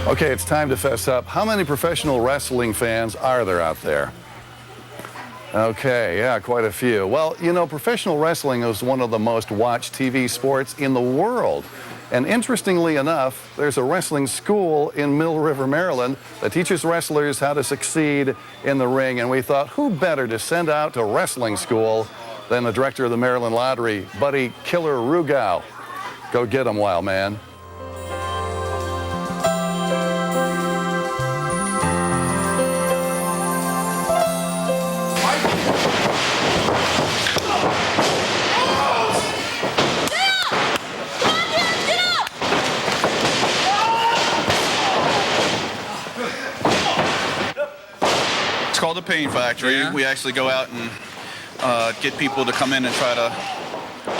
Okay, it's time to fess up. How many professional wrestling fans are there out there? Okay, yeah, quite a few. Well, you know, professional wrestling is one of the most watched TV sports in the world. And interestingly enough, there's a wrestling school in Mill River, Maryland that teaches wrestlers how to succeed in the ring. And we thought, who better to send out to wrestling school than the director of the Maryland Lottery, Buddy Killer Rugow. Go get him, wild man. It's called the Pain Factory. Yeah. We actually go out and get people to come in and try to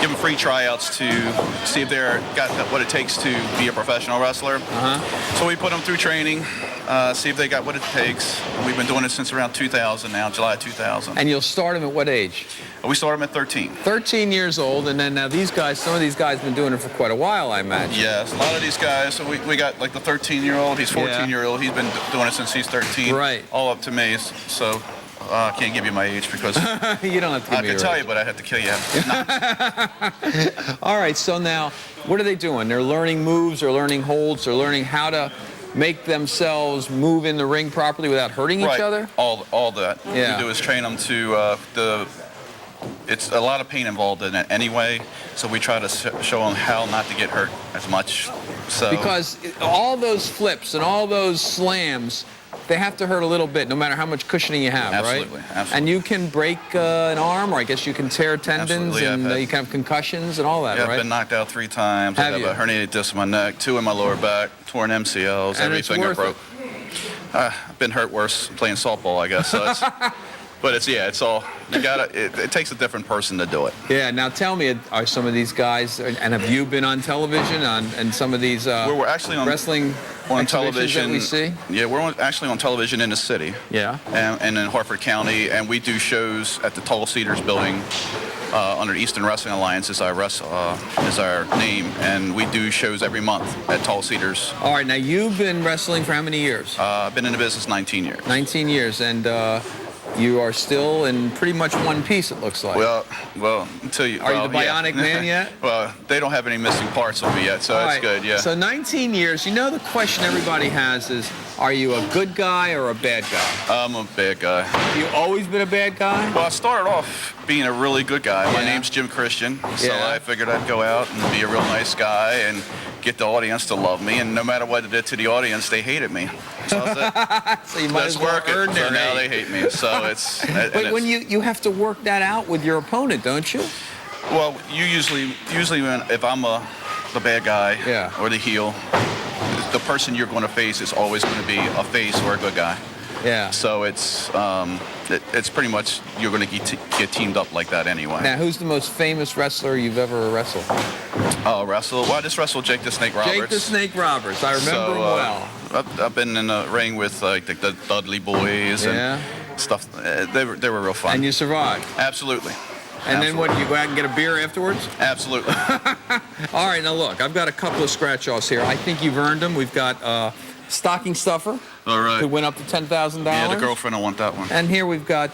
give them free tryouts to see if they're got what it takes to be a professional wrestler. So we put them through training, see if they got what it takes. We've been doing it since around 2000 now, July 2000. And you'll start them at what age? We start them at 13. 13 years old, and then now these guys, some of these guys have been doing it for quite a while, I imagine. Yes, a lot of these guys, so we got like the 13-year-old, he's 14-year-old, he's been doing it since he's 13. Right. All up to me, so I can't give you my age because you don't have to give me I could tell you, but I have to kill you. All right, so now, what are they doing? They're learning moves, they're learning holds, they're learning how to make themselves move in the ring properly without hurting each other? All that. Yeah. We do is train them to it's a lot of pain involved in it anyway, so we try to show them how not to get hurt as much. So because all those flips and all those slams, they have to hurt a little bit, no matter how much cushioning you have, absolutely, right? Absolutely. And you can break an arm, or I guess you can tear tendons, and you can have concussions and all that, yeah, right? I've been knocked out 3 times. I have a herniated disc in my neck, 2 in my lower back, torn MCLs, and every finger broke. I've been hurt worse playing softball, I guess. So it's, but it's all, you gotta, it takes a different person to do it. Yeah, now tell me, are some of these guys, and have you been on television and some of these we're actually on wrestling on television that we see? Yeah, we're actually on television in the city. Yeah. And in Harford County, and we do shows at the Tall Cedars building under Eastern Wrestling Alliance is our name, and we do shows every month at Tall Cedars. All right, now you've been wrestling for how many years? I've been in the business 19 years. 19 years, and you are still in pretty much one piece, it looks like. Well, until you... Are you the Bionic Man yet? Well, they don't have any missing parts of me yet, so that's good, yeah. So 19 years, you know the question everybody has is, are you a good guy or a bad guy? I'm a bad guy. Have you always been a bad guy? Well, I started off being a really good guy. My name's Jim Christian, so I figured I'd go out and be a real nice guy and get the audience to love me, and no matter what I did to the audience, they hated me. So, so you might as well earn their now they hate me. So it's... But when you have to work that out with your opponent, don't you? Well, you usually if I'm the bad guy or the heel, the person you're going to face is always going to be a face or a good guy. Yeah. So it's pretty much you're going to get teamed up like that anyway. Now, who's the most famous wrestler you've ever wrestled? Well, I just wrestled Jake the Snake Roberts. Jake the Snake Roberts. I remember him well. I've been in the ring with like the Dudley Boys and stuff. They were real fun. And you survived? Absolutely. And then what, you go out and get a beer afterwards? Absolutely. All right, now look, I've got a couple of scratch-offs here. I think you've earned them. We've got Stocking Stuffer. All right. Who went up to $10,000. Yeah, the girlfriend will want that one. And here we've got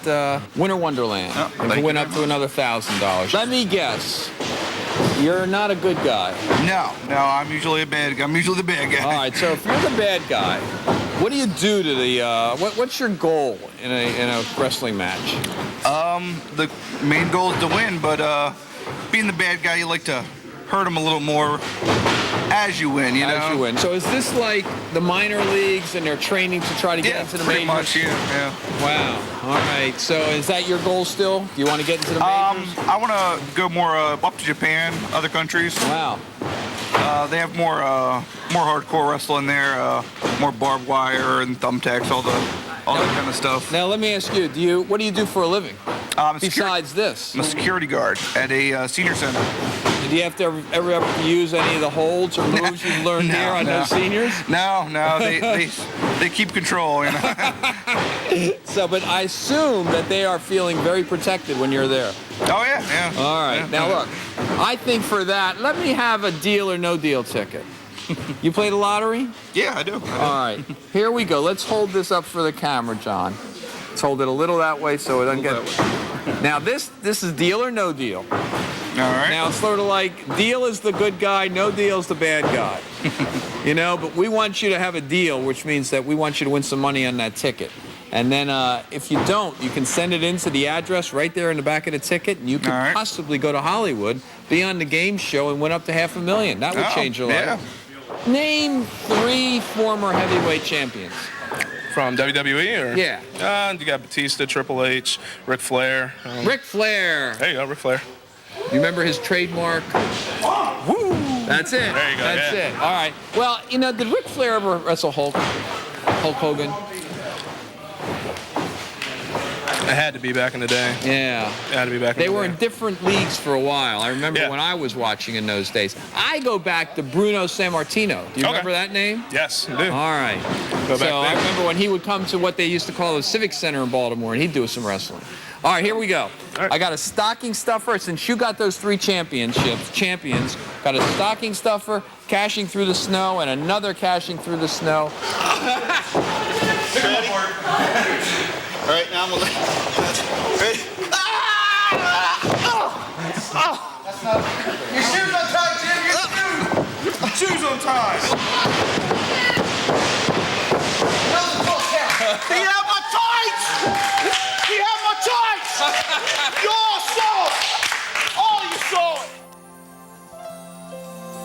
Winter Wonderland. Who went up to another $1,000. Let me guess. You're not a good guy. No, I'm usually a bad guy. I'm usually the bad guy. All right, so if you're the bad guy, what do you do to the, what's your goal in a wrestling match? The main goal is to win, but being the bad guy, you like to hurt him a little more as you win, you know? As you win. So is this like the minor leagues and they're training to try to get into the majors? Much, yeah. Wow. All right. So is that your goal still? Do you want to get into the majors? I want to go more up to Japan, other countries. Wow. They have more hardcore wrestling there, more barbed wire and thumbtacks, all that kind of stuff. Now let me ask you, what do you do for a living? Besides this? I'm a security guard at a senior center. Do you have to ever have to use any of the holds or moves you've learned here on those seniors? No, they keep control, you know. So, but I assume that they are feeling very protected when you're there. Oh yeah. All right. Now look, I think for that, let me have a deal or no deal ticket. You play the lottery? Yeah, I do. All right. Here we go. Let's hold this up for the camera, John. Let's hold it a little that way so it doesn't get... Now, this is deal or no deal. All right. Now, it's sort of like deal is the good guy, no deal is the bad guy. You know, but we want you to have a deal, which means that we want you to win some money on that ticket. And then if you don't, you can send it into the address right there in the back of the ticket, and you could possibly go to Hollywood, be on the game show, and win up to $500,000. That would change your life. Name 3 former heavyweight champions. From WWE, or? Yeah. You got Batista, Triple H, Ric Flair. Ric Flair. There you go, Ric Flair. You remember his trademark? Woo! That's it. There you go. That's it. All right. Well, you know, did Ric Flair ever wrestle Hulk Hogan? It had to be back in the day. Yeah. It had to be back in the day. They were in different leagues for a while. I remember when I was watching in those days. I go back to Bruno Sammartino. Do you remember that name? Yes, I do. All right. Go back So I there. remember when he would come to what they used to call the Civic Center in Baltimore, and he'd do some wrestling. All right, here we go. Right. I got a stocking stuffer. Since you got those 3 champions, got a stocking stuffer, cashing through the snow, and another cashing through the snow. Ready? All right, now I'm gonna. Ready? Your shoes untied, Jim. Your shoes untied.